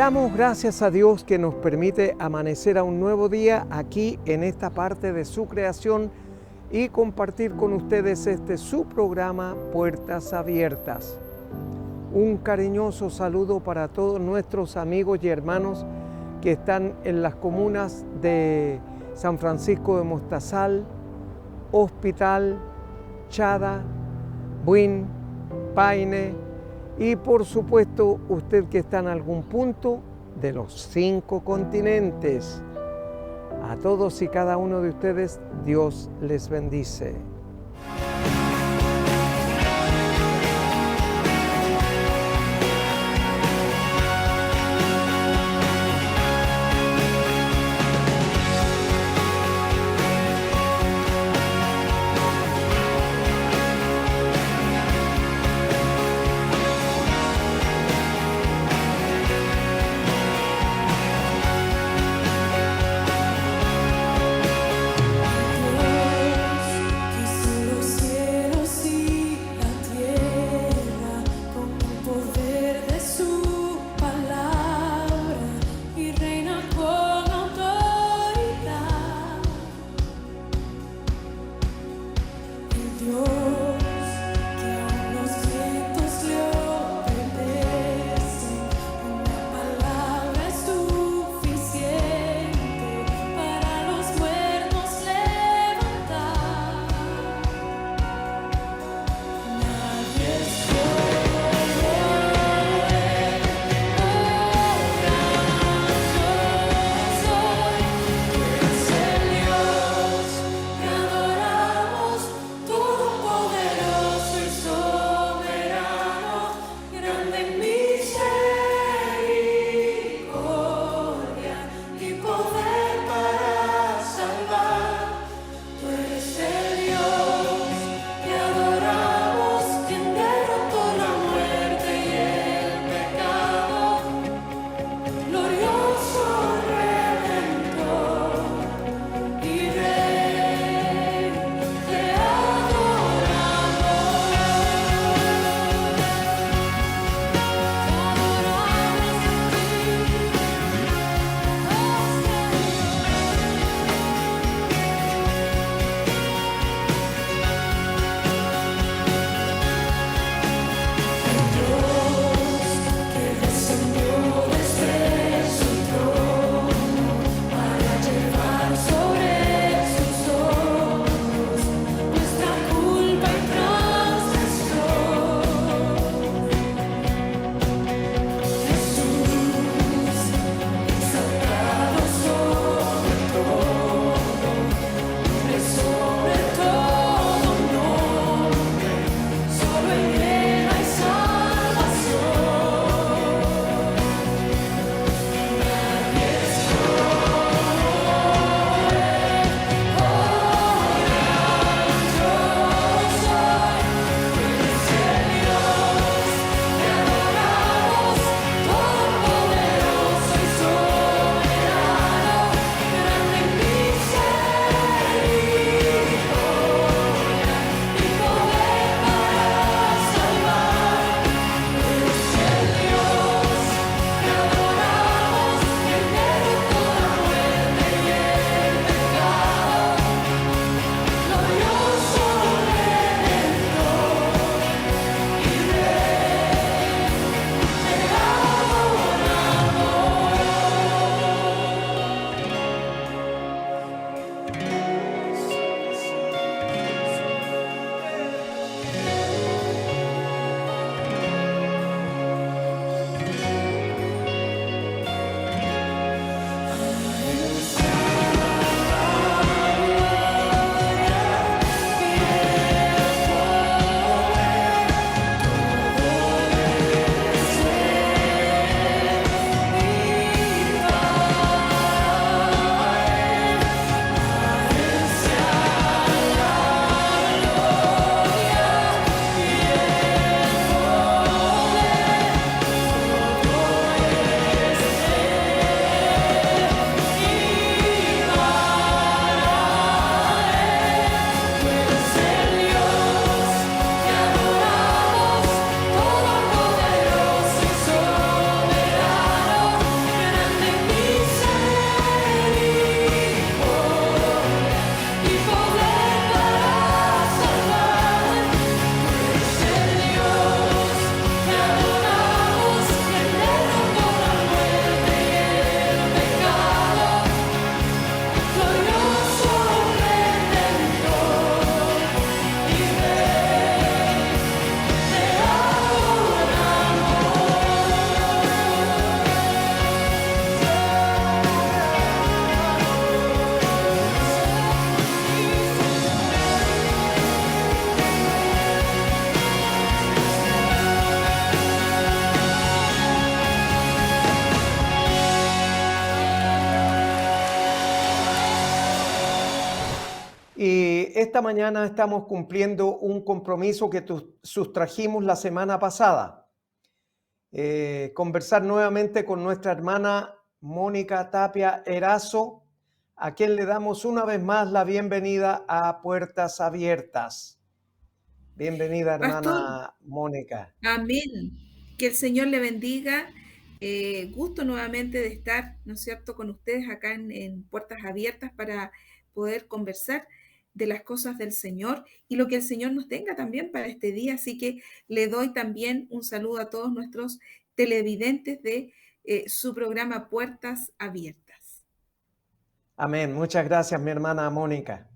Damos gracias a Dios que nos permite amanecer a un nuevo día aquí en esta parte de su creación y compartir con ustedes su programa Puertas Abiertas. Un cariñoso saludo para todos nuestros amigos y hermanos que están en las comunas de San Francisco de Mostazal, Hospital, Chada, Buin, Paine y por supuesto usted que está en algún punto de los 5 continentes. A todos y cada uno de ustedes, Dios les bendice. Todo esta mañana estamos cumpliendo un compromiso que sustrajimos la semana pasada. Conversar nuevamente con nuestra hermana Mónica Tapia Erazo, a quien le damos una vez más la bienvenida a Puertas Abiertas. Bienvenida, Pastor, hermana Mónica. amén. Que el Señor le bendiga. Gusto nuevamente de estar, ¿no es cierto?, con ustedes acá en Puertas Abiertas para poder conversar de las cosas del Señor y lo que el Señor nos tenga también para este día. Así que le doy también un saludo a todos nuestros televidentes de su programa Puertas Abiertas. Amén. Muchas gracias, mi hermana Mónica.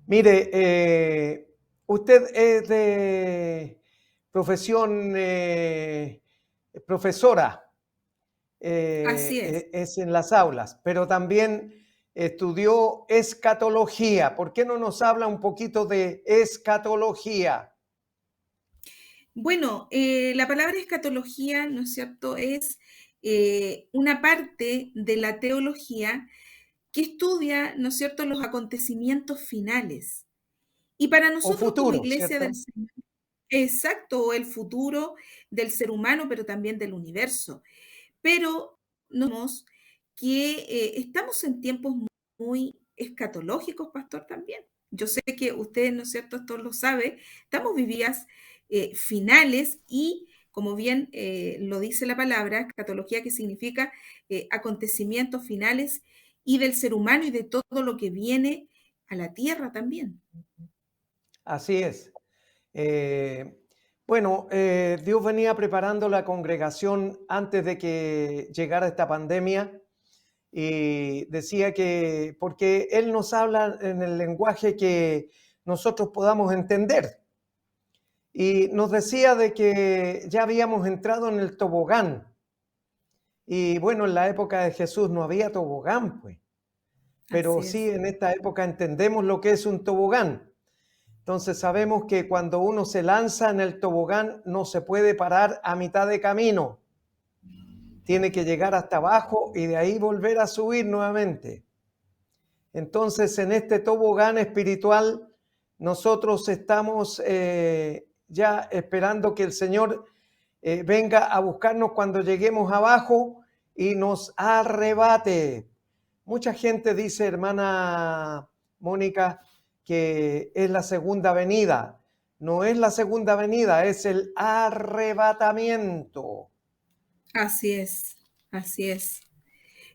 Mire, usted es de profesión profesora, Así es. es en las aulas, pero también estudió escatología. ¿Por qué no nos habla un poquito de escatología? Bueno, la palabra escatología, ¿no es cierto?, es una parte de la teología que estudia, ¿no es cierto?, los acontecimientos finales. Y para O nosotros como futuro, iglesia ¿cierto? del Señor, exacto, el futuro del ser humano, pero también del universo. Pero nos que estamos en tiempos muy escatológicos, pastor, también. Yo sé que usted, ¿no es cierto?, esto lo sabe, estamos vividas finales y, como bien lo dice la palabra, escatología, que significa acontecimientos finales y del ser humano y de todo lo que viene a la tierra también. Así es. Eh, bueno, Dios venía preparando la congregación antes de que llegara esta pandemia y decía que, porque Él nos habla en el lenguaje que nosotros podamos entender. Y nos decía de que ya habíamos entrado en el tobogán. Y bueno, en la época de Jesús no había tobogán, pues. Pero Así sí, es. en esta época entendemos lo que es un tobogán. Entonces sabemos que cuando uno se lanza en el tobogán no se puede parar a mitad de camino. Tiene que llegar hasta abajo y de ahí volver a subir nuevamente. Entonces en este tobogán espiritual nosotros estamos ya esperando que el Señor venga a buscarnos cuando lleguemos abajo y nos arrebate. Mucha gente dice, hermana Mónica, que es la segunda venida. No es la segunda venida, es el arrebatamiento. Así es, así es.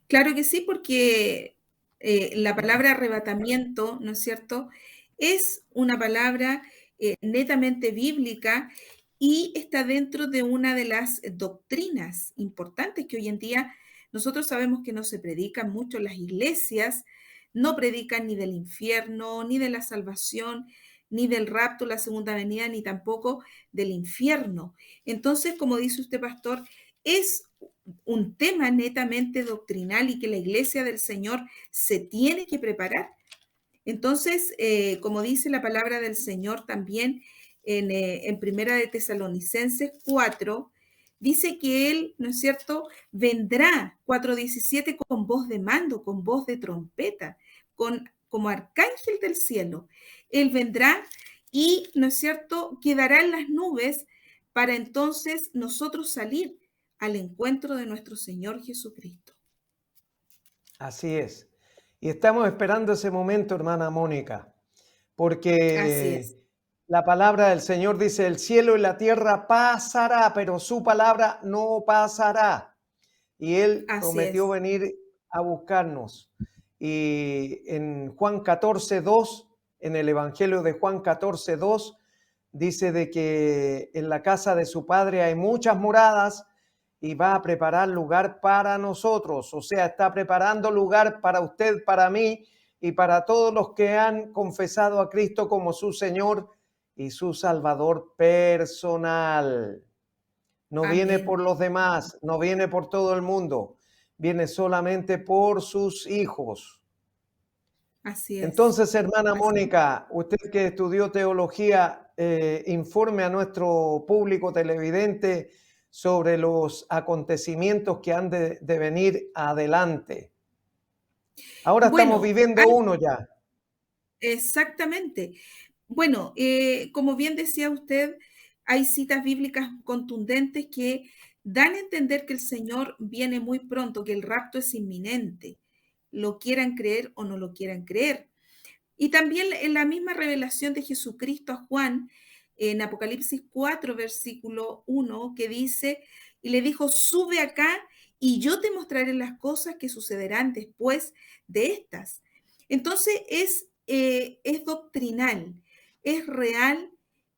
Claro que sí, porque la palabra arrebatamiento, ¿no es cierto?, es una palabra netamente bíblica y está dentro de una de las doctrinas importantes que hoy en día nosotros sabemos que no se predican mucho en las iglesias, no predican ni del infierno, ni de la salvación, ni del rapto, la segunda venida, ni tampoco del infierno. Entonces, como dice usted, pastor, es un tema netamente doctrinal y que la iglesia del Señor se tiene que preparar. Entonces, como dice la palabra del Señor también en Primera de Tesalonicenses 4, dice que Él, ¿no es cierto?, vendrá, 4:17, con voz de mando, con voz de trompeta, como arcángel del cielo. Él vendrá y, ¿no es cierto?, quedará en las nubes para entonces nosotros salir al encuentro de nuestro Señor Jesucristo. Así es. Y estamos esperando ese momento, hermana Mónica, Así es, porque la palabra del Señor dice, el cielo y la tierra pasará, pero su palabra no pasará. Y Él así prometió es. venir a buscarnos. Y en Juan 14:2, en el Evangelio de Juan 14:2, dice de que en la casa de su Padre hay muchas moradas y va a preparar lugar para nosotros. O sea, está preparando lugar para usted, para mí y para todos los que han confesado a Cristo como su Señor y su Salvador personal. No viene Amén. por los demás, no viene por todo el mundo, viene solamente por sus hijos. Así es. Entonces, hermana Así. Mónica, usted que estudió teología, informe a nuestro público televidente sobre los acontecimientos que han de venir adelante. Ahora estamos Bueno, viviendo uno ya. exactamente. Bueno, como bien decía usted, hay citas bíblicas contundentes que dan a entender que el Señor viene muy pronto, que el rapto es inminente, lo quieran creer o no lo quieran creer. Y también en la misma revelación de Jesucristo a Juan, en Apocalipsis 4, versículo 1, que dice, y le dijo, sube acá y yo te mostraré las cosas que sucederán después de estas. Entonces es doctrinal, es real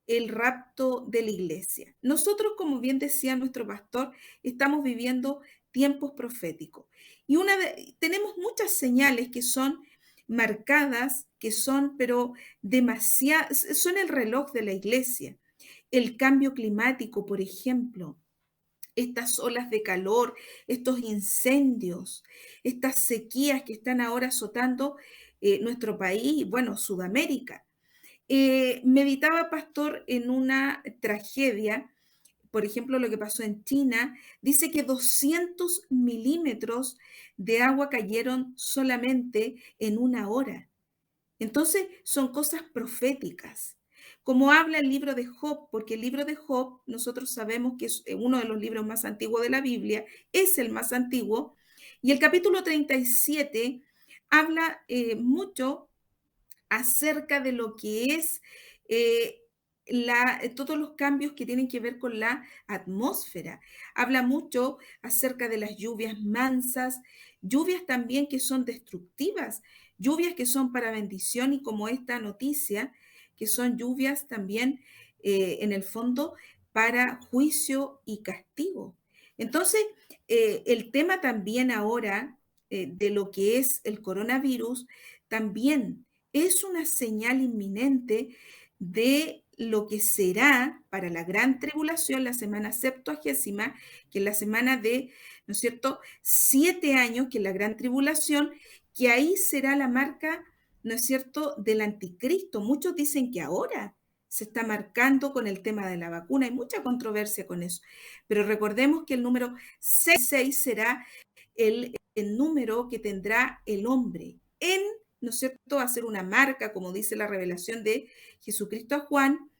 el rapto de la iglesia. Nosotros, como bien decía nuestro pastor, estamos viviendo tiempos proféticos. Y tenemos muchas señales que son marcadas, que son, pero demasiado, son el reloj de la iglesia. El cambio climático, por ejemplo, estas olas de calor, estos incendios, estas sequías que están ahora azotando nuestro país, bueno, Sudamérica. Meditaba, pastor, en una tragedia, por ejemplo, lo que pasó en China, dice que 200 milímetros de agua cayeron solamente en una hora. Entonces, son cosas proféticas. Como habla el libro de Job, porque el libro de Job, nosotros sabemos que es uno de los libros más antiguos de la Biblia, es el más antiguo, y el capítulo 37 habla mucho acerca de lo que es eh, todos los cambios que tienen que ver con la atmósfera. Habla mucho acerca de las lluvias mansas, lluvias también que son destructivas, lluvias que son para bendición y como esta noticia, que son lluvias también en el fondo para juicio y castigo. Entonces, el tema también ahora de lo que es el coronavirus, también es una señal inminente de lo que será para la gran tribulación, la semana septuagésima, que es la semana de, ¿no es cierto?, 7 años, que es la gran tribulación, que ahí será la marca, ¿no es cierto?, del anticristo. Muchos dicen que ahora se está marcando con el tema de la vacuna, hay mucha controversia con eso, pero recordemos que el número 66 será el número que tendrá el hombre en, ¿no es cierto?, hacer una marca, como dice la revelación de Jesucristo a Juan,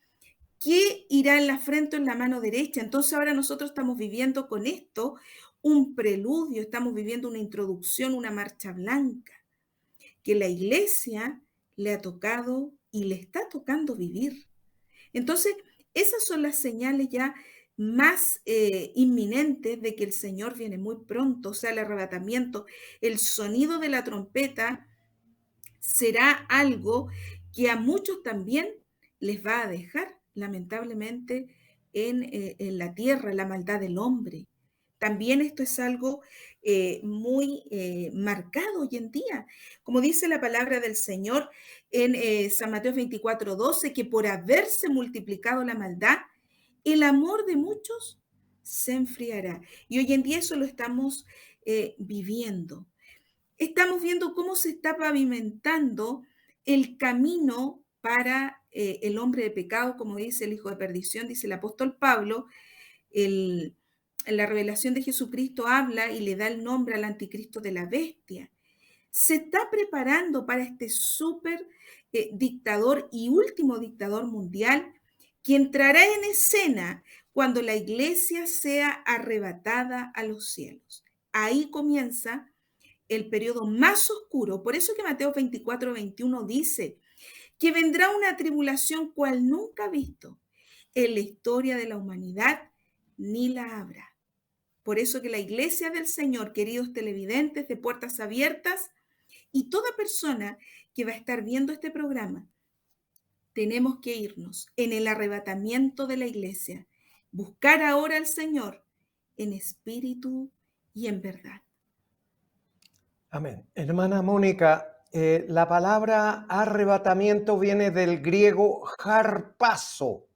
que irá en la frente o en la mano derecha. Entonces ahora nosotros estamos viviendo con esto un preludio, estamos viviendo una introducción, una marcha blanca, que la iglesia le ha tocado y le está tocando vivir. Entonces, esas son las señales ya más inminentes de que el Señor viene muy pronto, o sea, el arrebatamiento, el sonido de la trompeta será algo que a muchos también les va a dejar, lamentablemente, en la tierra, la maldad del hombre. También esto es algo muy marcado hoy en día. Como dice la palabra del Señor en San Mateo 24:12, que por haberse multiplicado la maldad, el amor de muchos se enfriará. Y hoy en día eso lo estamos viviendo. Estamos viendo cómo se está pavimentando el camino para el hombre de pecado, como dice el hijo de perdición, dice el apóstol Pablo. En la revelación de Jesucristo habla y le da el nombre al anticristo de la bestia. Se está preparando para este súper dictador y último dictador mundial que entrará en escena cuando la iglesia sea arrebatada a los cielos. Ahí comienza el periodo más oscuro. Por eso que Mateo 24:21 dice que vendrá una tribulación cual nunca visto en la historia de la humanidad, ni la habrá. Por eso que la iglesia del Señor, queridos televidentes de Puertas Abiertas, y toda persona que va a estar viendo este programa, tenemos que irnos en el arrebatamiento de la iglesia, buscar ahora al Señor en espíritu y en verdad. Amén. Hermana Mónica, la palabra arrebatamiento viene del griego harpazo,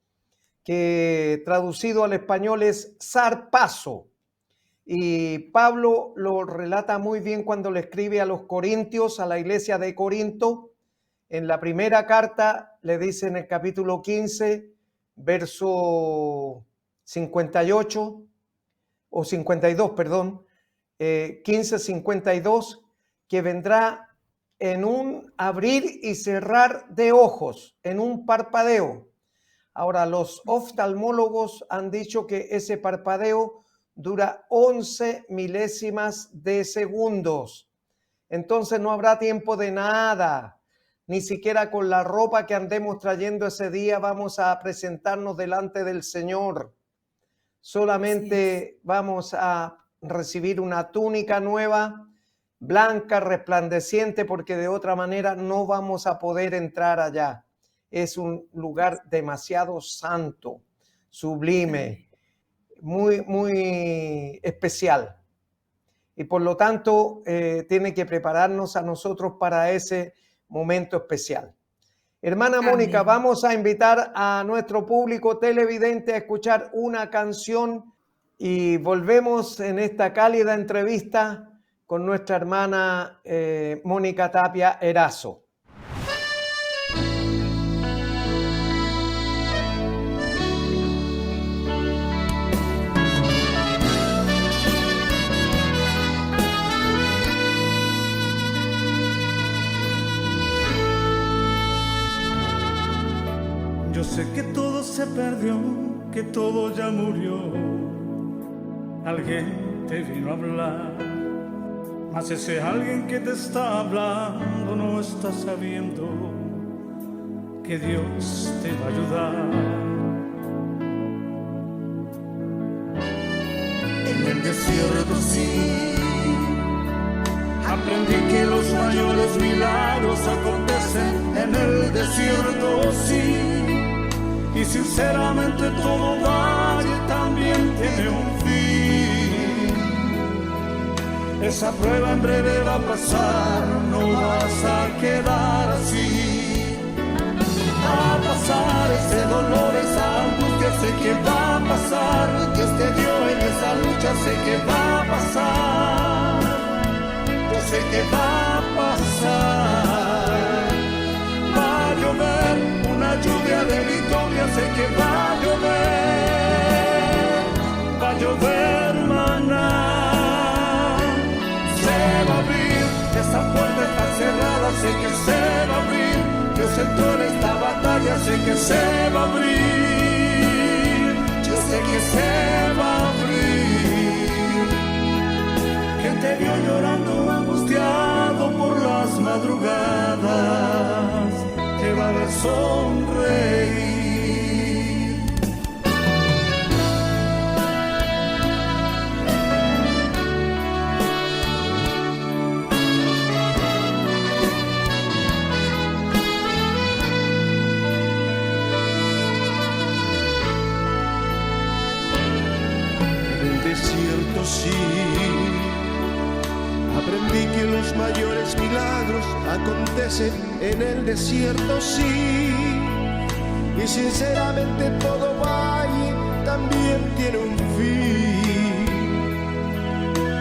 que traducido al español es zarpazo. Y Pablo lo relata muy bien cuando le escribe a los Corintios, a la iglesia de Corinto. En la primera carta le dice en el capítulo 15, verso 58 o 52, perdón, 15:52, que vendrá en un abrir y cerrar de ojos, en un parpadeo. Ahora, los oftalmólogos han dicho que ese parpadeo dura 11 milésimas de segundos. Entonces no habrá tiempo de nada, ni siquiera con la ropa que andemos trayendo ese día vamos a presentarnos delante del Señor. Solamente vamos a recibir una túnica nueva, blanca, resplandeciente, porque de otra manera no vamos a poder entrar allá. Es un lugar demasiado santo, sublime, muy, muy especial. Y por lo tanto, tiene que prepararnos a nosotros para ese momento especial. Hermana Mónica, vamos a invitar a nuestro público televidente a escuchar una canción y volvemos en esta cálida entrevista con nuestra hermana Mónica Tapia Erazo. Yo sé que todo se perdió, que todo ya murió. Alguien te vino a hablar, mas ese alguien que te está hablando no está sabiendo que Dios te va a ayudar. En el desierto sí, aprendí que los mayores milagros acontecen en el desierto sí. Y sinceramente todo valle también tiene un fin. Esa prueba en breve va a pasar, no vas a quedar así. Va a pasar ese dolor, esa angustia, sé que va a pasar. Dios te dio en esa lucha, sé que va a pasar. Yo sé que va a pasar. Va a llover una lluvia de victoria, sé que va a llover maná. Se va a abrir, esa puerta está cerrada, sé que se va a abrir. Dios entró en esta batalla, sé que se va a abrir. Yo sé que se va a abrir. Quien te vio llorando, angustiado por las madrugadas, te va a ver sonreír. En el desierto sí, aprendí que los mayores milagros acontecen en el desierto sí. Y sinceramente todo valle también tiene un fin.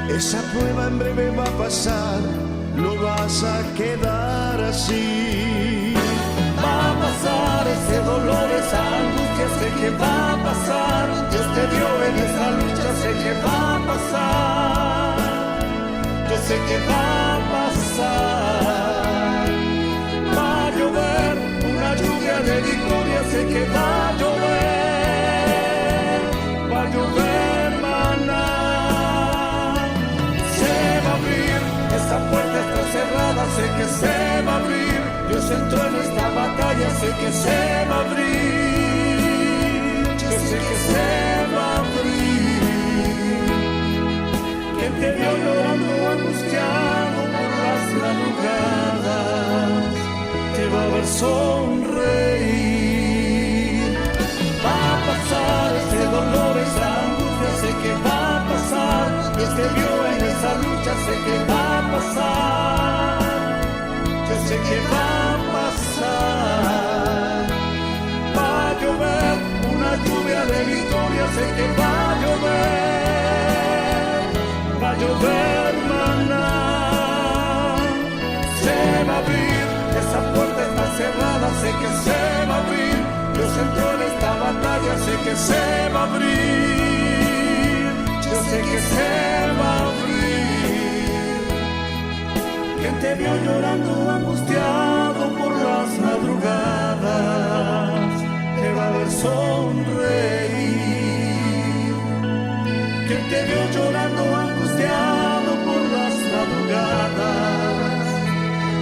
Esa prueba en breve va a pasar, no vas a quedar así. Va a pasar ese dolor, esa angustia, sé que va a pasar. Dios te dio en esa lucha, sé que va a pasar. Yo sé que va a pasar. Va a llover una lluvia de victoria, sé que va a llover maná. Se va a abrir, esa puerta está cerrada, sé que se va a abrir. Dios entró en esta batalla, sé que se va a abrir. Yo sé que se va a abrir. Que te vio llorando, angustiado por las madrugadas, te va a ver sonreír. Va a pasar ese dolor, esa angustia, sé que va a pasar. Dios te vio en esa lucha, sé que va a pasar. Yo sé que va a pasar. Va a llover una lluvia de victoria, sé que va a llover. Va a llover maná. Se va a abrir, esa puerta está cerrada, sé que se va a abrir. Dios entró en esta batalla, sé que se va a abrir. Yo sé que se va a abrir. Quien te vio llorando angustiado por las madrugadas, te va a ver sonreír. Que te vio llorando angustiado por las madrugadas,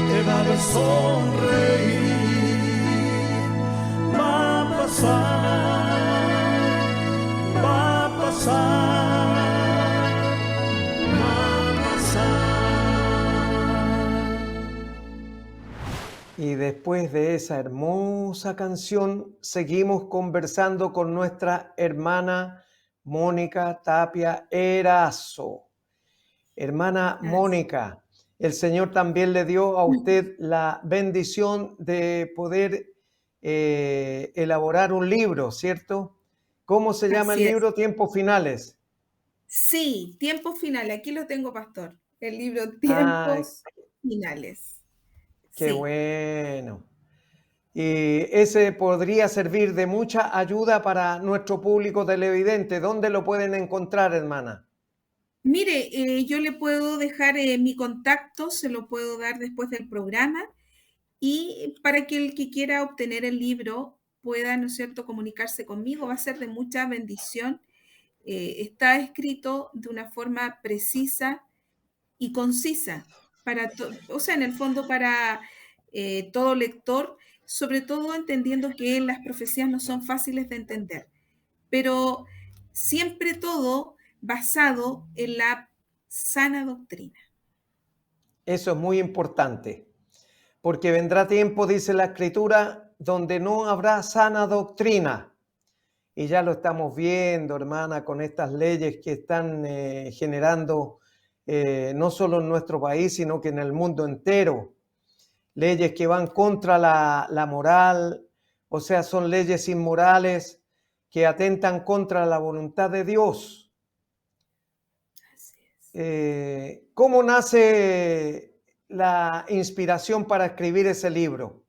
te va a ver sonreír. Va a pasar, va a pasar, va a pasar. Y después de esa hermosa canción, seguimos conversando con nuestra hermana Mónica Tapia Erazo. Hermana Mónica, el Señor también le dio a usted la bendición de poder elaborar un libro, ¿cierto? ¿Cómo se llama el libro? Tiempos Finales. Sí, Tiempos Finales. Aquí lo tengo, pastor. El libro Tiempos Finales. Qué bueno. Y ese podría servir de mucha ayuda para nuestro público televidente. ¿Dónde lo pueden encontrar, hermana? Mire, yo le puedo dejar mi contacto, se lo puedo dar después del programa, y para que el que quiera obtener el libro pueda, ¿no es cierto?, comunicarse conmigo, va a ser de mucha bendición. Está escrito de una forma precisa y concisa, o sea, en el fondo para todo lector, sobre todo entendiendo que las profecías no son fáciles de entender, pero siempre todo basado en la sana doctrina. Eso es muy importante, porque vendrá tiempo, dice la Escritura, donde no habrá sana doctrina. Y ya lo estamos viendo, hermana, con estas leyes que están generando no solo en nuestro país, sino que en el mundo entero. Leyes que van contra la moral, o sea, son leyes inmorales que atentan contra la voluntad de Dios. ¿Cómo nace la inspiración para escribir ese libro?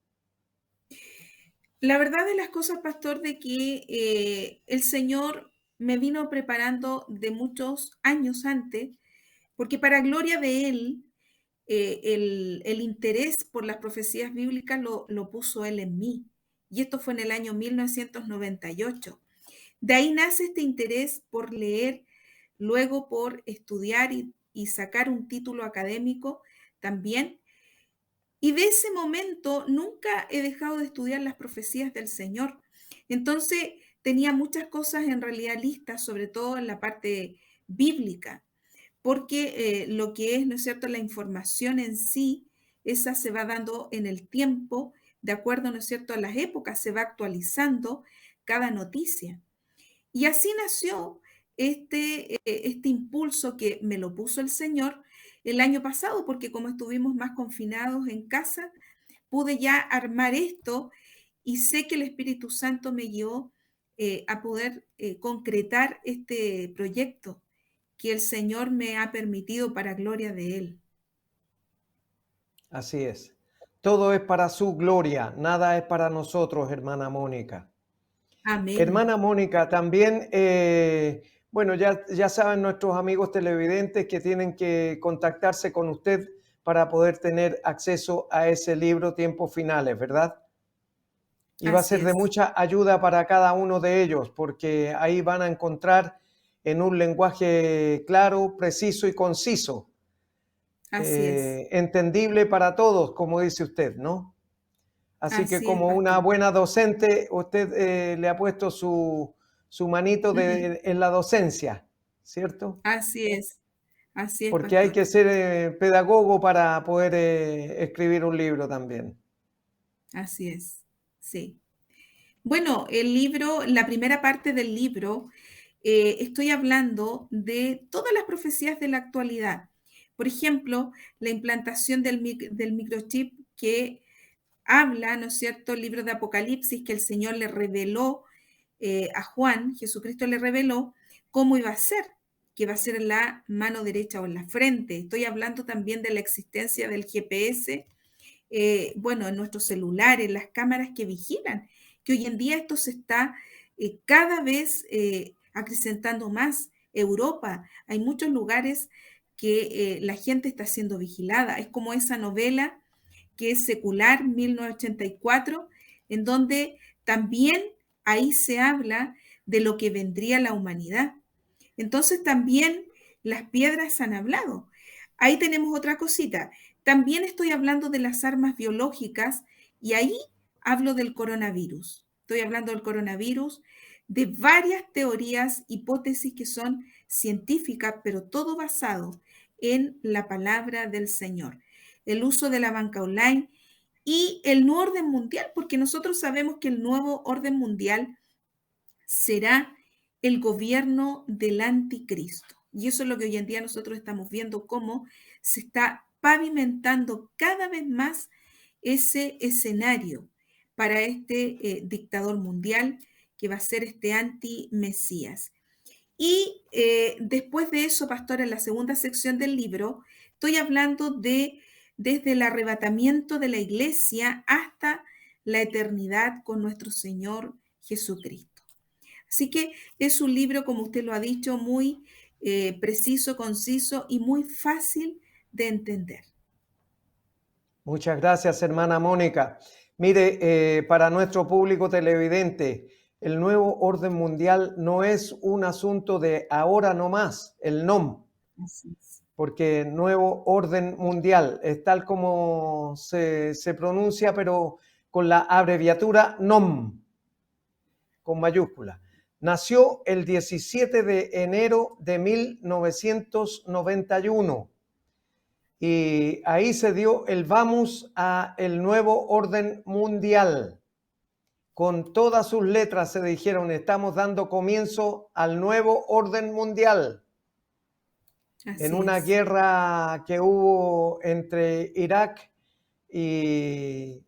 La verdad de las cosas, pastor, de que el Señor me vino preparando de muchos años antes, porque para gloria de Él, el interés por las profecías bíblicas lo puso Él en mí. Y esto fue en el año 1998. De ahí nace este interés por leer, luego por estudiar y sacar un título académico también. Y de ese momento nunca he dejado de estudiar las profecías del Señor. Entonces tenía muchas cosas en realidad listas, sobre todo en la parte bíblica, porque lo que es, ¿no es cierto?, la información en sí, esa se va dando en el tiempo, de acuerdo, ¿no es cierto?, a las épocas, se va actualizando cada noticia. Y así nació este impulso que me lo puso el Señor el año pasado, porque como estuvimos más confinados en casa, pude ya armar esto y sé que el Espíritu Santo me guió a poder concretar este proyecto que el Señor me ha permitido para gloria de Él. Así es. Todo es para su gloria, nada es para nosotros, hermana Mónica. Amén. Hermana Mónica, también, bueno, ya saben nuestros amigos televidentes que tienen que contactarse con usted para poder tener acceso a ese libro Tiempos Finales, ¿verdad? Y va a ser de mucha ayuda para cada uno de ellos, porque ahí van a encontrar en un lenguaje claro, preciso y conciso, entendible para todos, como dice usted, ¿no? Así que como una buena docente, usted le ha puesto su manito en la docencia, ¿cierto? Así es. Así es. Porque hay que ser pedagogo para poder escribir un libro también. Así es, sí. Bueno, el libro, la primera parte del libro, estoy hablando de todas las profecías de la actualidad. Por ejemplo, la implantación del microchip que habla, ¿no es cierto?, el libro de Apocalipsis, que el Señor le reveló a Juan, Jesucristo le reveló cómo iba a ser, que va a ser en la mano derecha o en la frente. Estoy hablando también de la existencia del GPS, bueno, en nuestros celulares, las cámaras que vigilan, que hoy en día esto se está cada vez acrecentando más. Europa, hay muchos lugares que la gente está siendo vigilada. Es como esa novela que es Secular, 1984, en donde también ahí se habla de lo que vendría la humanidad. Entonces también las piedras han hablado. Ahí tenemos otra cosita. También estoy hablando de las armas biológicas y ahí hablo del coronavirus. Estoy hablando del coronavirus, de varias teorías, hipótesis que son científicas, pero todo basado en la palabra del Señor. El uso de la banca online y el nuevo orden mundial, porque nosotros sabemos que el nuevo orden mundial será el gobierno del anticristo. Y eso es lo que hoy en día nosotros estamos viendo, cómo se está pavimentando cada vez más ese escenario para este dictador mundial que va a ser este anti-mesías. Y después de eso, pastor, en la segunda sección del libro, estoy hablando de desde el arrebatamiento de la iglesia hasta la eternidad con nuestro Señor Jesucristo. Así que es un libro, como usted lo ha dicho, muy preciso, conciso y muy fácil de entender. Muchas gracias, hermana Mónica. Mire, para nuestro público televidente, el nuevo orden mundial no es un asunto de ahora nomás, el NOM, porque nuevo orden mundial es tal como se pronuncia, pero con la abreviatura NOM, con mayúscula. Nació el 17 de enero de 1991 y ahí se dio el vamos a el nuevo orden mundial. Con todas sus letras se dijeron, estamos dando comienzo al nuevo orden mundial. Así en una es. guerra que hubo entre Irak y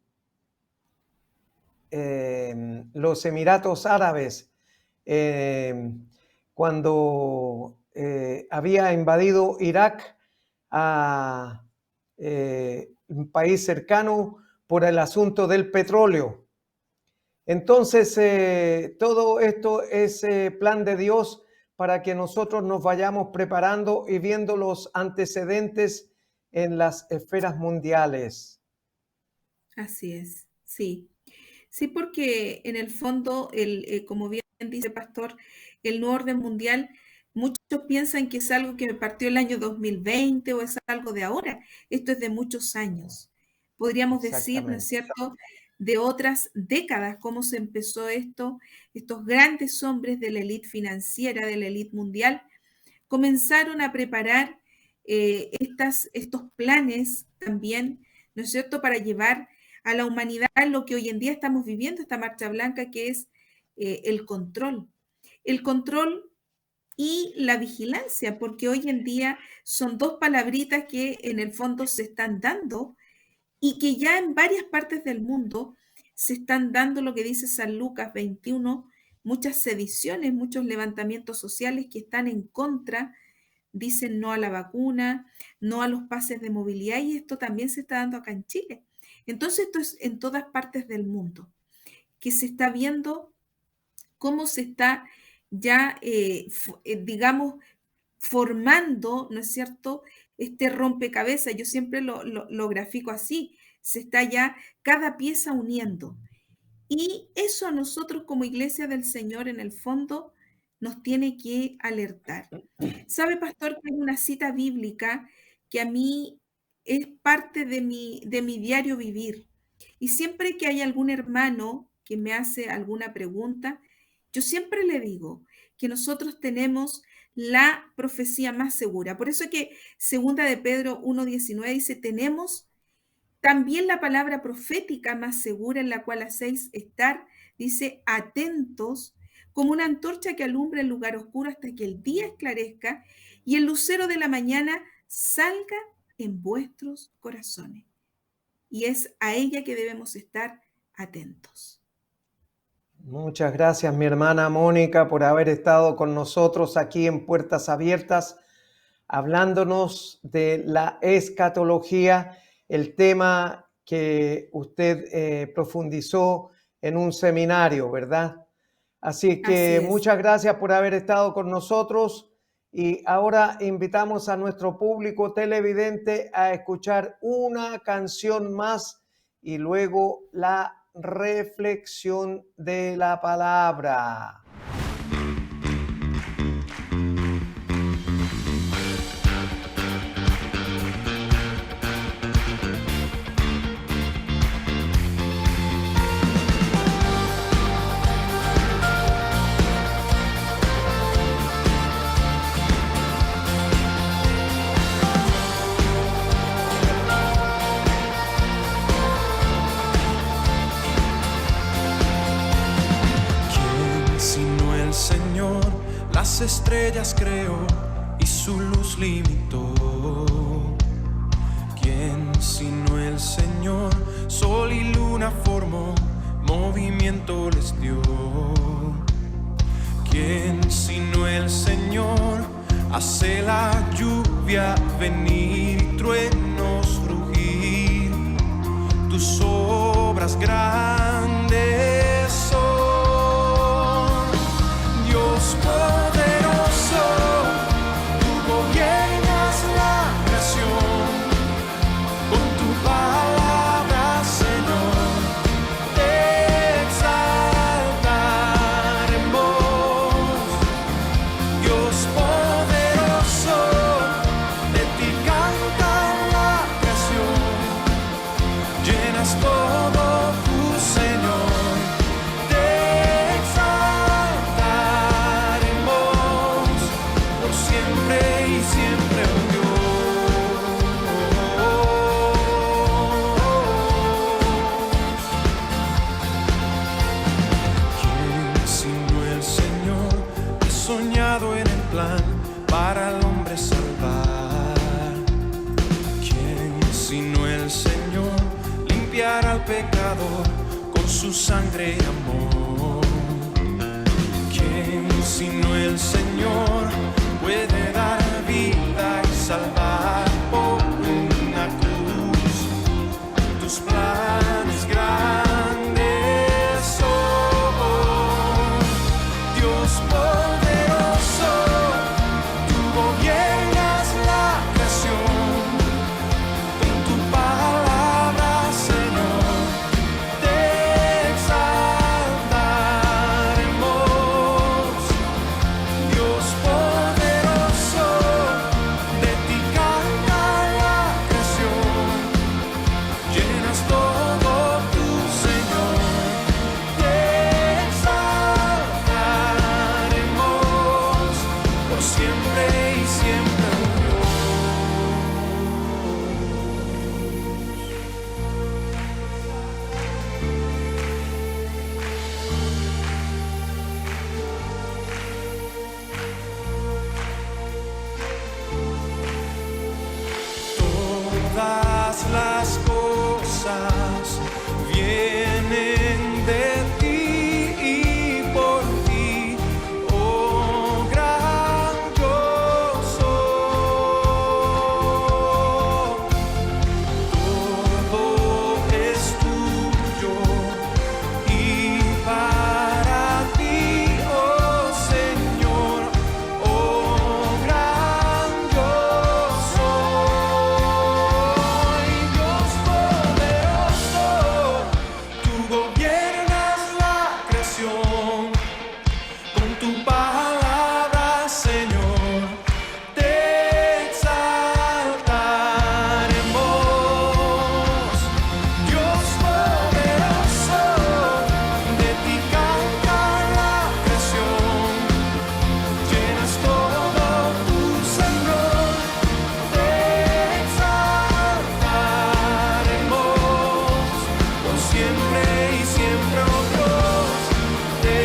los Emiratos Árabes, cuando había invadido Irak a un país cercano por el asunto del petróleo. Entonces, todo esto es plan de Dios para que nosotros nos vayamos preparando y viendo los antecedentes en las esferas mundiales. Así es, sí. Sí, porque en el fondo, como bien dice el pastor, el nuevo orden mundial, muchos piensan que es algo que partió el año 2020 o es algo de ahora. Esto es de muchos años. Podríamos decir, ¿no es cierto?, de otras décadas, cómo se empezó esto, estos grandes hombres de la élite financiera, de la élite mundial, comenzaron a preparar estos planes también, ¿no es cierto?, para llevar a la humanidad lo que hoy en día estamos viviendo, esta marcha blanca, que es el control. El control y la vigilancia, porque hoy en día son dos palabritas que en el fondo se están dando y que ya en varias partes del mundo se están dando lo que dice San Lucas 21, muchas sediciones, muchos levantamientos sociales que están en contra, dicen no a la vacuna, no a los pases de movilidad, y esto también se está dando acá en Chile. Entonces esto es en todas partes del mundo, que se está viendo cómo se está ya, digamos, formando, ¿no es cierto?, este rompecabezas. Yo siempre lo grafico así, se está ya cada pieza uniendo. Y eso a nosotros como Iglesia del Señor, en el fondo, nos tiene que alertar. ¿Sabe, pastor, que hay una cita bíblica que a mí es parte de mi diario vivir? Y siempre que hay algún hermano que me hace alguna pregunta, yo siempre le digo que nosotros tenemos la profecía más segura. Por eso es que segunda de Pedro 1:19 dice, tenemos también la palabra profética más segura en la cual hacéis estar, dice, atentos como una antorcha que alumbra el lugar oscuro hasta que el día esclarezca y el lucero de la mañana salga en vuestros corazones. Y es a ella que debemos estar atentos. Muchas gracias, mi hermana Mónica, por haber estado con nosotros aquí en Puertas Abiertas, hablándonos de la escatología, el tema que usted profundizó en un seminario, ¿verdad? Así que Así es. muchas gracias por haber estado con nosotros Y ahora invitamos a nuestro público televidente a escuchar una canción más y luego la reflexión de la palabra. Las estrellas creó y su luz limitó. ¿Quién sino el Señor? Sol y luna formó, movimiento les dio. ¿Quién sino el Señor? Hace la lluvia venir y truenos rugir. Tus obras grandes son, Dios poderoso, tú gobiernas la creación, con tu palabra, Señor, te exaltaremos. Dios poderoso, de ti canta la creación, llenas todo tu Señor. Para al hombre salvar. ¿Quién sino el Señor? Limpiar al pecador con su sangre y amor. ¿Quién sino el Señor puede dar vida y salvar por una cruz? Tus planes grandes son, Dios poderoso. Gobiernas la creación, con tu palabra, Señor, te exaltaremos. Dios poderoso, de ti canta la creación, llenas todo tu Señor, te exaltaremos por siempre. Todas las cosas vienen de ti y por ti, oh gran yo soy. Todo es tuyo y para ti, oh Señor, oh gran yo soy. Dios poderoso, tú gobiernas la creación, con tu palabra, Señor, te exaltaremos. Dios poderoso, de ti canta la creación, llenas todo tu Señor, te exaltaremos por siempre y siempre, oh Dios, te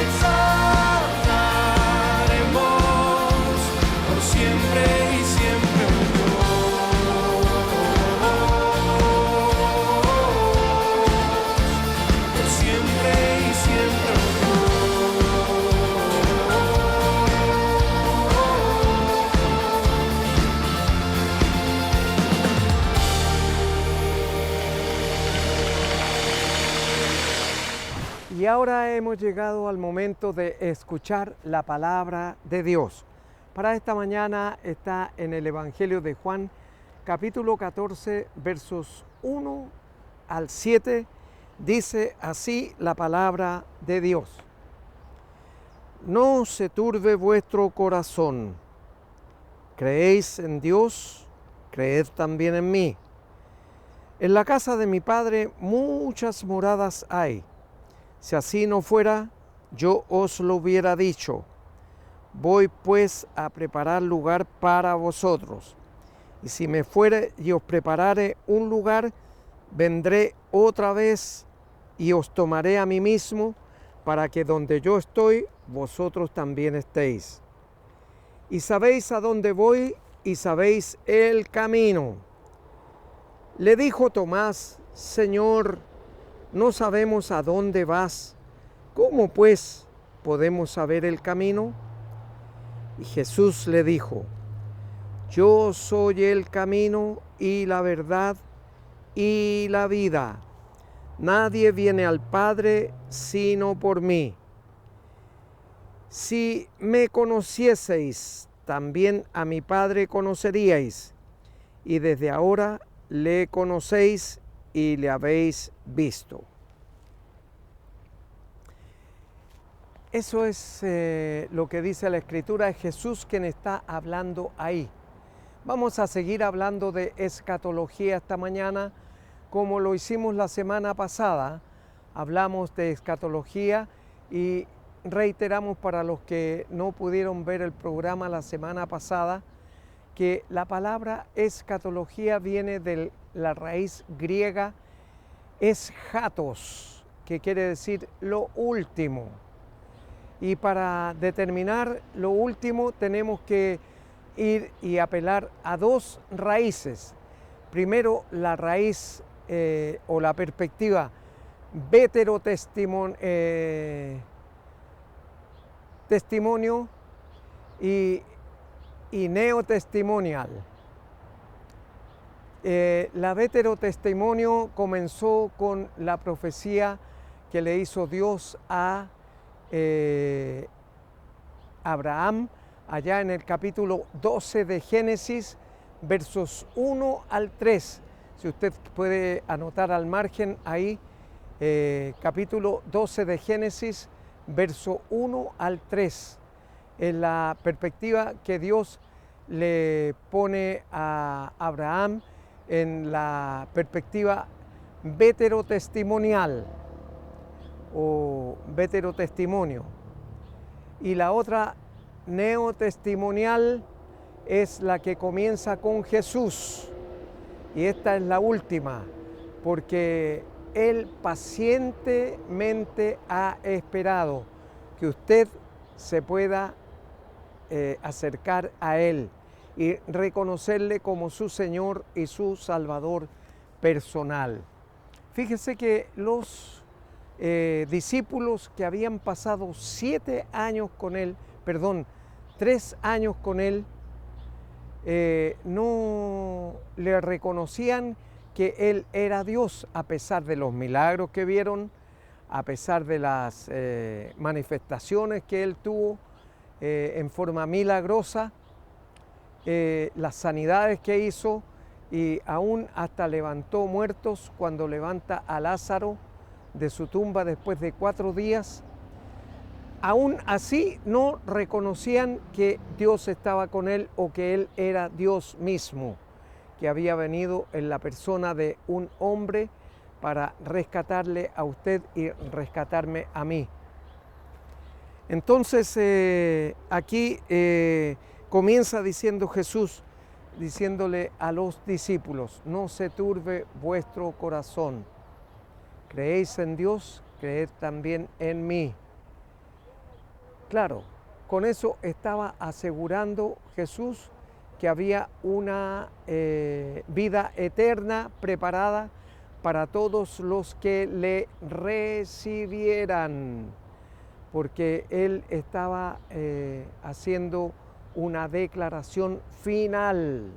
exaltaremos por siempre y siempre, oh Dios, por siempre y siempre, oh Y ahora hemos llegado al momento de escuchar la palabra de Dios. para esta mañana está en el Evangelio de Juan, capítulo 14, versos 1 al 7. Dice así la palabra de Dios. No se turbe vuestro corazón. ¿Creéis en Dios? Creed también en mí. En la casa de mi Padre muchas moradas hay. Si así no fuera, yo os lo hubiera dicho. Voy pues a preparar lugar para vosotros. Y si me fuere y os preparare un lugar, vendré otra vez y os tomaré a mí mismo, para que donde yo estoy, vosotros también estéis. Y sabéis a dónde voy y sabéis el camino. Le dijo Tomás: Señor, no sabemos a dónde vas. ¿Cómo pues podemos saber el camino? Y Jesús le dijo: Yo soy el camino y la verdad y la vida. Nadie viene al Padre sino por mí. Si me conocieseis, también a mi Padre conoceríais, y desde ahora le conocéis y le habéis visto. Eso es lo que dice la Escritura. Es Jesús quien está hablando ahí. Vamos a seguir hablando de escatología esta mañana, como lo hicimos la semana pasada. Hablamos de escatología y reiteramos para los que no pudieron ver el programa la semana pasada que la palabra escatología viene de la raíz griega eschatos, que quiere decir lo último. Y para determinar lo último tenemos que ir y apelar a dos raíces. Primero, la raíz o la perspectiva testimonio y neotestimonial. La veterotestimonio comenzó con la profecía que le hizo Dios a Abraham, allá en el capítulo 12 de Génesis, versos 1 al 3. Si usted puede anotar al margen ahí, capítulo 12 de Génesis, verso 1 al 3. En la perspectiva que Dios le pone a Abraham en la perspectiva veterotestimonial o veterotestimonio. Y la otra neotestimonial es la que comienza con Jesús. Y esta es la última, porque Él pacientemente ha esperado que usted se pueda acercar a Él y reconocerle como su Señor y su Salvador personal. Fíjese que los discípulos que habían pasado 3 años con Él, no le reconocían que Él era Dios, a pesar de los milagros que vieron, a pesar de las manifestaciones que Él tuvo en forma milagrosa, las sanidades que hizo, y aún hasta levantó muertos cuando levanta a Lázaro de su tumba después de 4 días. Aún así no reconocían que Dios estaba con Él o que Él era Dios mismo, que había venido en la persona de un hombre para rescatarle a usted y rescatarme a mí. Entonces aquí comienza diciendo Jesús, diciéndole a los discípulos: no se turbe vuestro corazón. ¿Creéis en Dios? Creed también en mí. Claro, con eso estaba asegurando Jesús que había una vida eterna preparada para todos los que le recibieran, porque Él estaba haciendo una declaración final.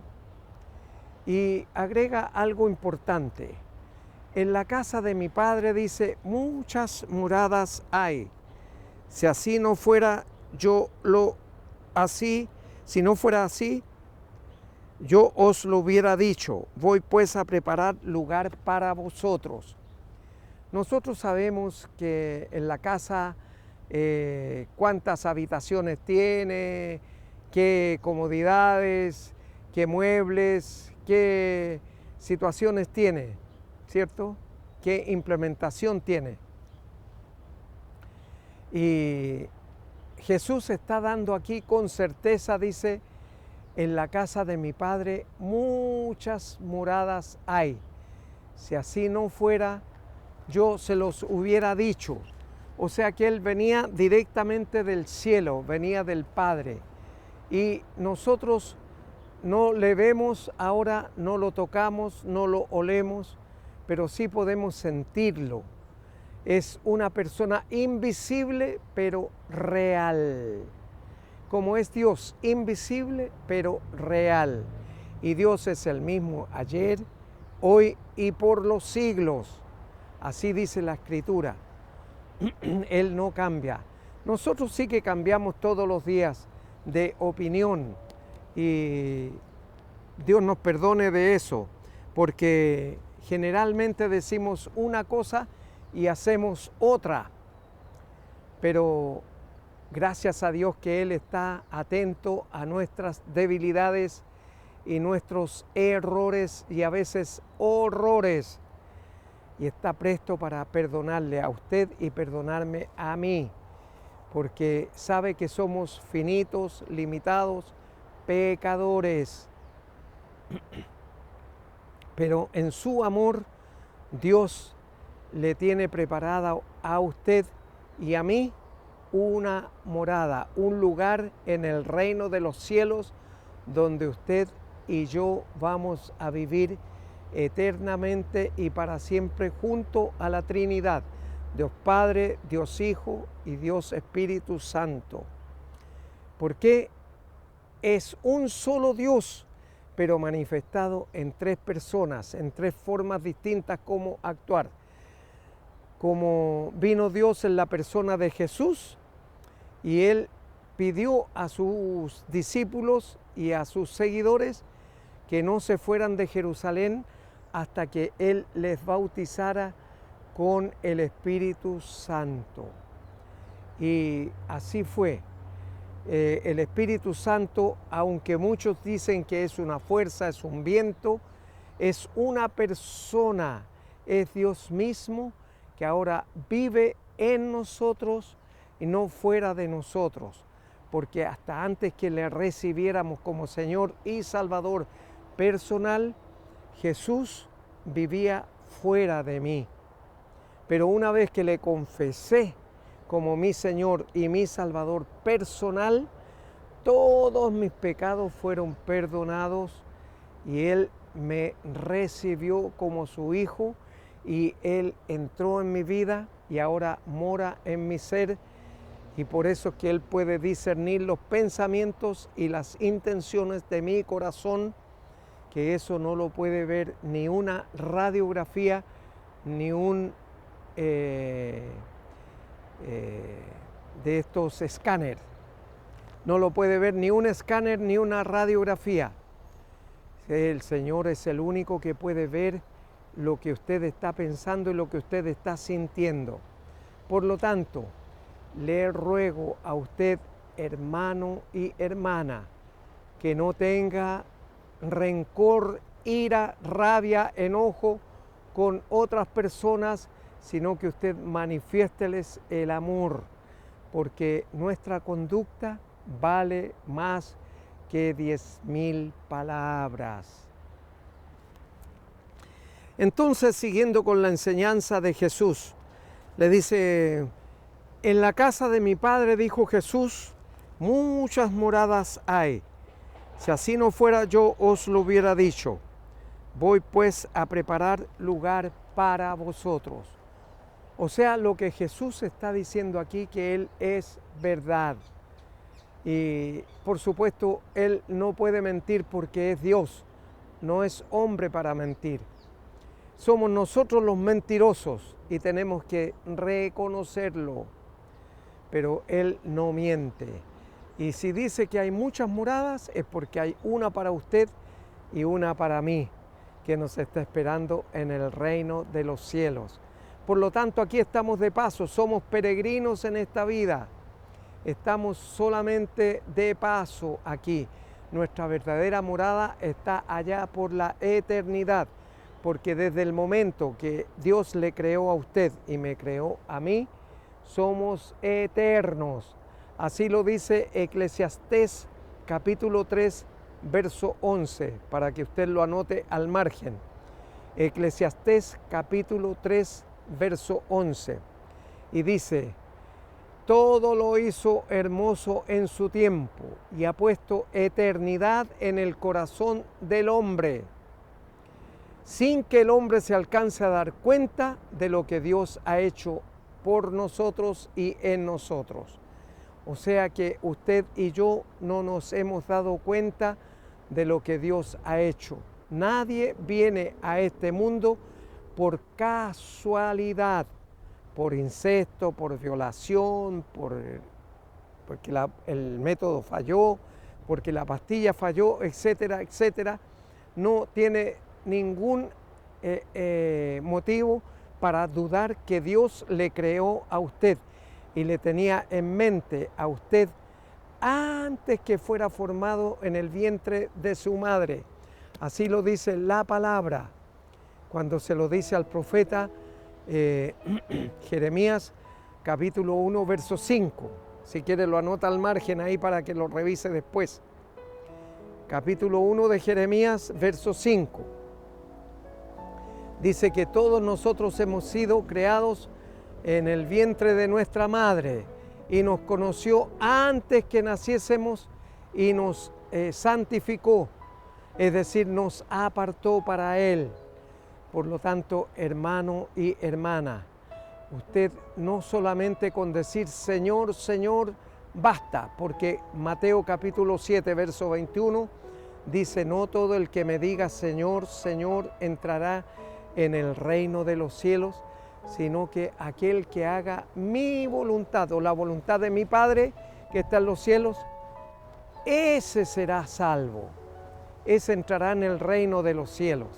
Y agrega algo importante: en la casa de mi Padre, dice, muchas moradas hay. Si así no fuera, yo lo así Si no fuera así, yo os lo hubiera dicho, voy pues a preparar lugar para vosotros. Nosotros sabemos que en la casa cuántas habitaciones tiene, qué comodidades, qué muebles, qué situaciones tiene, ¿cierto? Qué implementación tiene. Y Jesús está dando aquí con certeza, dice, en la casa de mi Padre muchas moradas hay. Si así no fuera, yo se los hubiera dicho. O sea que Él venía directamente del cielo, venía del Padre. Y nosotros no le vemos ahora, no lo tocamos, no lo olemos, pero sí podemos sentirlo. Es una persona invisible, pero real. Como es Dios, invisible, pero real. Y Dios es el mismo ayer, hoy y por los siglos. Así dice la Escritura. Él no cambia. Nosotros sí que cambiamos todos los días de opinión. Y Dios nos perdone de eso, porque generalmente decimos una cosa y hacemos otra. Pero gracias a Dios que Él está atento a nuestras debilidades y nuestros errores y a veces horrores. Y está presto para perdonarle a usted y perdonarme a mí, porque sabe que somos finitos, limitados, pecadores. Pero en su amor, Dios le tiene preparada a usted y a mí una morada, un lugar en el reino de los cielos donde usted y yo vamos a vivir eternamente y para siempre junto a la Trinidad, Dios Padre, Dios Hijo y Dios Espíritu Santo. Porque es un solo Dios, pero manifestado en tres personas, en tres formas distintas como actuar. Como vino Dios en la persona de Jesús y Él pidió a sus discípulos y a sus seguidores que no se fueran de Jerusalén hasta que Él les bautizara con el Espíritu Santo. Y así fue. El Espíritu Santo, aunque muchos dicen que es una fuerza, es un viento, es una persona, es Dios mismo que ahora vive en nosotros y no fuera de nosotros, porque hasta antes que le recibiéramos como Señor y Salvador personal, Jesús vivía fuera de mí. Pero una vez que le confesé como mi Señor y mi Salvador personal, todos mis pecados fueron perdonados y Él me recibió como su Hijo y Él entró en mi vida y ahora mora en mi ser, y por eso es que Él puede discernir los pensamientos y las intenciones de mi corazón, que eso no lo puede ver ni una radiografía, ni un de estos escáneres. No lo puede ver ni un escáner ni una radiografía. El Señor es el único que puede ver lo que usted está pensando y lo que usted está sintiendo. Por lo tanto, le ruego a usted, hermano y hermana, que no tenga rencor, ira, rabia, enojo con otras personas, sino que usted manifiésteles el amor, porque nuestra conducta vale más que 10,000 palabras. Entonces, siguiendo con la enseñanza de Jesús, le dice: en la casa de mi Padre, dijo Jesús, muchas moradas hay. Si así no fuera, yo os lo hubiera dicho. Voy pues a preparar lugar para vosotros. O sea, lo que Jesús está diciendo aquí, que Él es verdad. Y por supuesto, Él no puede mentir porque es Dios, no es hombre para mentir. Somos nosotros los mentirosos y tenemos que reconocerlo. Pero Él no miente. Y si dice que hay muchas moradas, es porque hay una para usted y una para mí, que nos está esperando en el reino de los cielos. Por lo tanto, aquí estamos de paso, somos peregrinos en esta vida. Estamos solamente de paso aquí. Nuestra verdadera morada está allá por la eternidad, porque desde el momento que Dios le creó a usted y me creó a mí, somos eternos. Así lo dice Eclesiastés capítulo 3, verso 11, para que usted lo anote al margen. Eclesiastés capítulo 3, verso 11. Y dice: todo lo hizo hermoso en su tiempo y ha puesto eternidad en el corazón del hombre, sin que el hombre se alcance a dar cuenta de lo que Dios ha hecho por nosotros y en nosotros. O sea que usted y yo no nos hemos dado cuenta de lo que Dios ha hecho. Nadie viene a este mundo por casualidad, por incesto, por violación, porque el método falló, porque la pastilla falló, etcétera, etcétera. No tiene ningún motivo para dudar que Dios le creó a usted y le tenía en mente a usted antes que fuera formado en el vientre de su madre. Así lo dice la palabra, cuando se lo dice al profeta Jeremías capítulo 1, verso 5. Si quiere lo anota al margen ahí para que lo revise después. Capítulo 1 de Jeremías, verso 5. Dice que todos nosotros hemos sido creados en el vientre de nuestra madre y nos conoció antes que naciésemos y nos santificó, es decir, nos apartó para Él. Por lo tanto, hermano y hermana, usted no solamente con decir Señor, Señor, basta, porque Mateo capítulo 7, verso 21 dice: no todo el que me diga Señor, Señor entrará en el reino de los cielos, sino que aquel que haga mi voluntad o la voluntad de mi Padre que está en los cielos, ese será salvo, ese entrará en el reino de los cielos.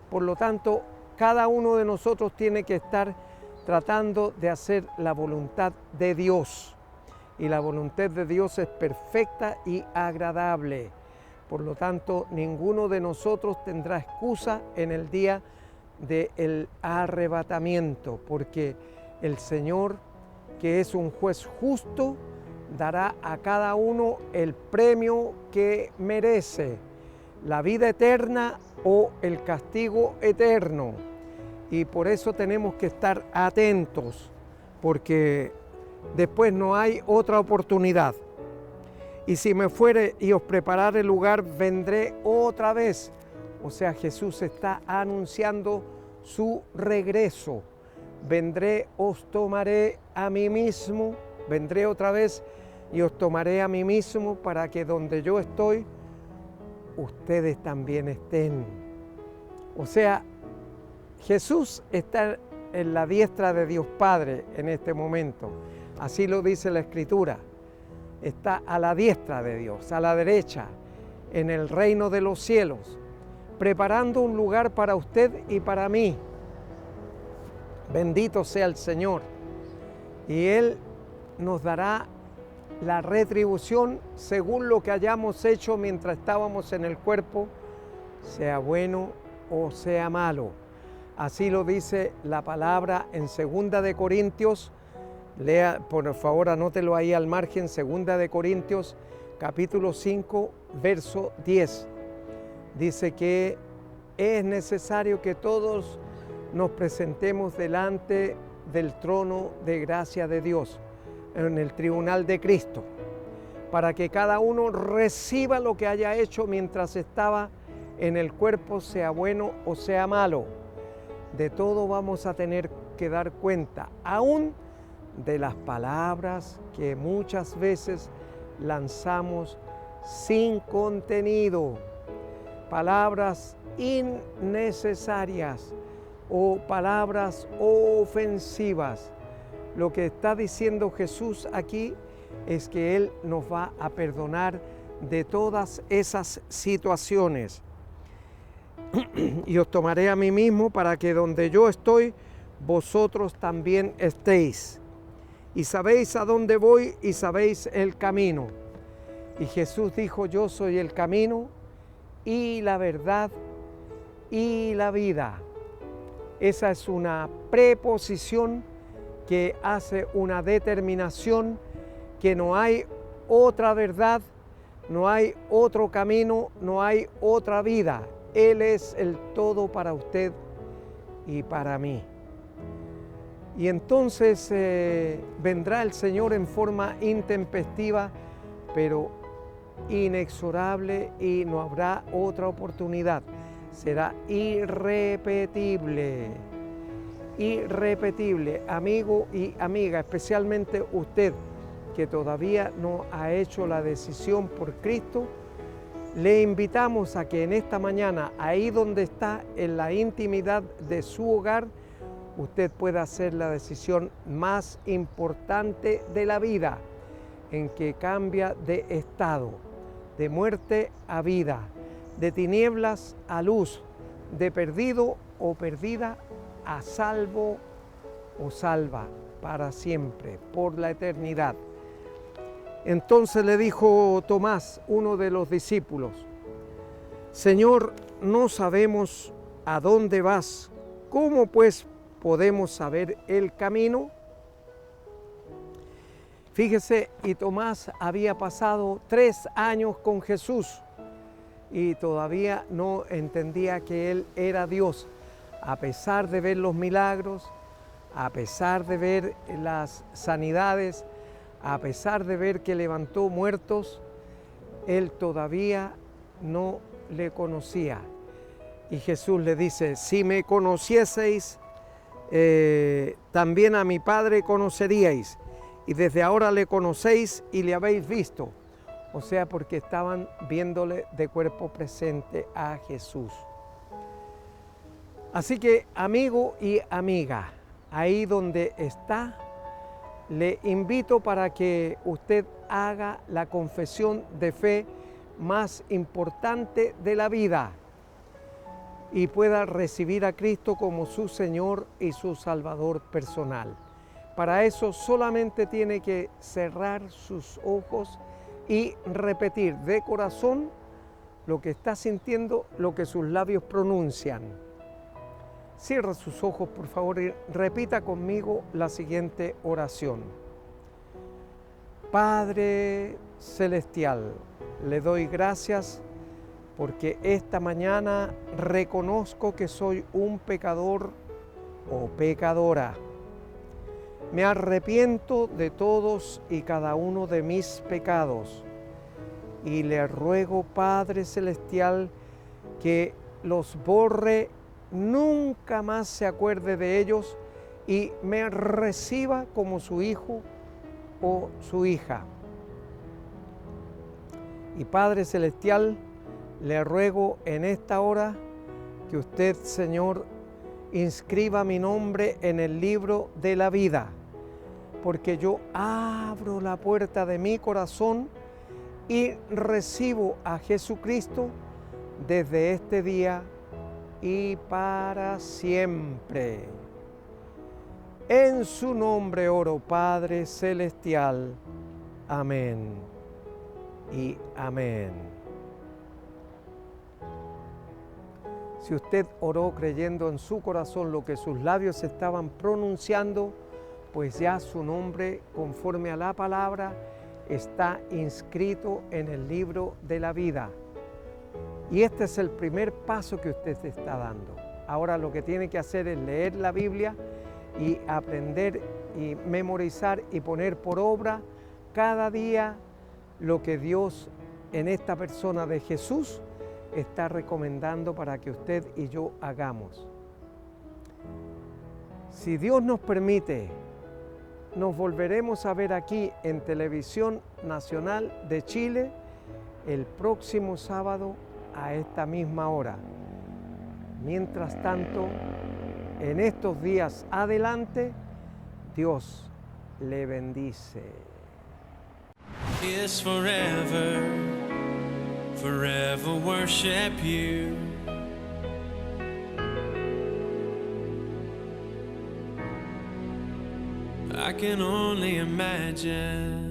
Por lo tanto, cada uno de nosotros tiene que estar tratando de hacer la voluntad de Dios. Y la voluntad de Dios es perfecta y agradable. Por lo tanto, ninguno de nosotros tendrá excusa en el día del arrebatamiento, porque el Señor, que es un juez justo, dará a cada uno el premio que merece, la vida eterna o el castigo eterno. Y por eso tenemos que estar atentos, porque después no hay otra oportunidad. Y si me fuere y os preparare lugar, vendré otra vez. O sea, Jesús está anunciando su regreso. Vendré, os tomaré a mí mismo, vendré otra vez y os tomaré a mí mismo para que donde yo estoy, ustedes también estén. O sea, Jesús está en la diestra de Dios Padre en este momento. Así lo dice la Escritura. Está a la diestra de Dios, a la derecha, en el reino de los cielos, preparando un lugar para usted y para mí. Bendito sea el Señor. Y Él nos dará la retribución según lo que hayamos hecho mientras estábamos en el cuerpo, sea bueno o sea malo. Así lo dice la palabra en 2 de Corintios. Lea, por favor, anótelo ahí al margen, 2 de Corintios, capítulo 5, verso 10. Dice que es necesario que todos nos presentemos delante del trono de gracia de Dios, en el tribunal de Cristo, para que cada uno reciba lo que haya hecho mientras estaba en el cuerpo, sea bueno o sea malo. De todo vamos a tener que dar cuenta, aún de las palabras que muchas veces lanzamos sin contenido, palabras innecesarias o palabras ofensivas. Lo que está diciendo Jesús aquí es que Él nos va a perdonar de todas esas situaciones. Y os tomaré a mí mismo para que donde yo estoy, vosotros también estéis. Y sabéis a dónde voy y sabéis el camino. Y Jesús dijo, yo soy el camino y la verdad y la vida. Esa es una preposición que hace una determinación que no hay otra verdad, no hay otro camino, no hay otra vida. Él es el todo para usted y para mí. Y entonces vendrá el Señor en forma intempestiva, pero inexorable, y no habrá otra oportunidad. Será irrepetible. Irrepetible, amigo y amiga, especialmente usted que todavía no ha hecho la decisión por Cristo. Le invitamos a que en esta mañana, ahí donde está, en la intimidad de su hogar, usted pueda hacer la decisión más importante de la vida, en que cambia de estado, de muerte a vida, de tinieblas a luz, de perdido o perdida a salvo o salva para siempre, por la eternidad. Entonces le dijo Tomás, uno de los discípulos, Señor, no sabemos a dónde vas, ¿cómo pues podemos saber el camino? Fíjese, y Tomás había pasado 3 años con Jesús y todavía no entendía que Él era Dios, a pesar de ver los milagros, a pesar de ver las sanidades, a pesar de ver que levantó muertos, Él todavía no le conocía. Y Jesús le dice, si me conocieseis, también a mi Padre conoceríais, y desde ahora le conocéis y le habéis visto. O sea, porque estaban viéndole de cuerpo presente a Jesús. Así que, amigo y amiga, ahí donde está, le invito para que usted haga la confesión de fe más importante de la vida y pueda recibir a Cristo como su Señor y su Salvador personal. Para eso solamente tiene que cerrar sus ojos y repetir de corazón lo que está sintiendo, lo que sus labios pronuncian. Cierra sus ojos, por favor, y repita conmigo la siguiente oración. Padre Celestial, le doy gracias porque esta mañana reconozco que soy un pecador o pecadora. Me arrepiento de todos y cada uno de mis pecados y le ruego, Padre Celestial, que los borre, nunca más se acuerde de ellos y me reciba como su hijo o su hija. Y Padre Celestial, le ruego en esta hora que usted, Señor, inscriba mi nombre en el libro de la vida, porque yo abro la puerta de mi corazón y recibo a Jesucristo desde este día y para siempre. En su nombre oro, Padre Celestial. Amén y amén. Si usted oró creyendo en su corazón lo que sus labios estaban pronunciando, pues ya su nombre, conforme a la palabra, está inscrito en el libro de la vida. Y este es el primer paso que usted está dando. Ahora lo que tiene que hacer es leer la Biblia y aprender y memorizar y poner por obra cada día lo que Dios en esta persona de Jesús está recomendando para que usted y yo hagamos. Si Dios nos permite, nos volveremos a ver aquí en Televisión Nacional de Chile el próximo sábado a esta misma hora. Mientras tanto, en estos días adelante, Dios le bendice. is forever, forever worship you. I can only imagine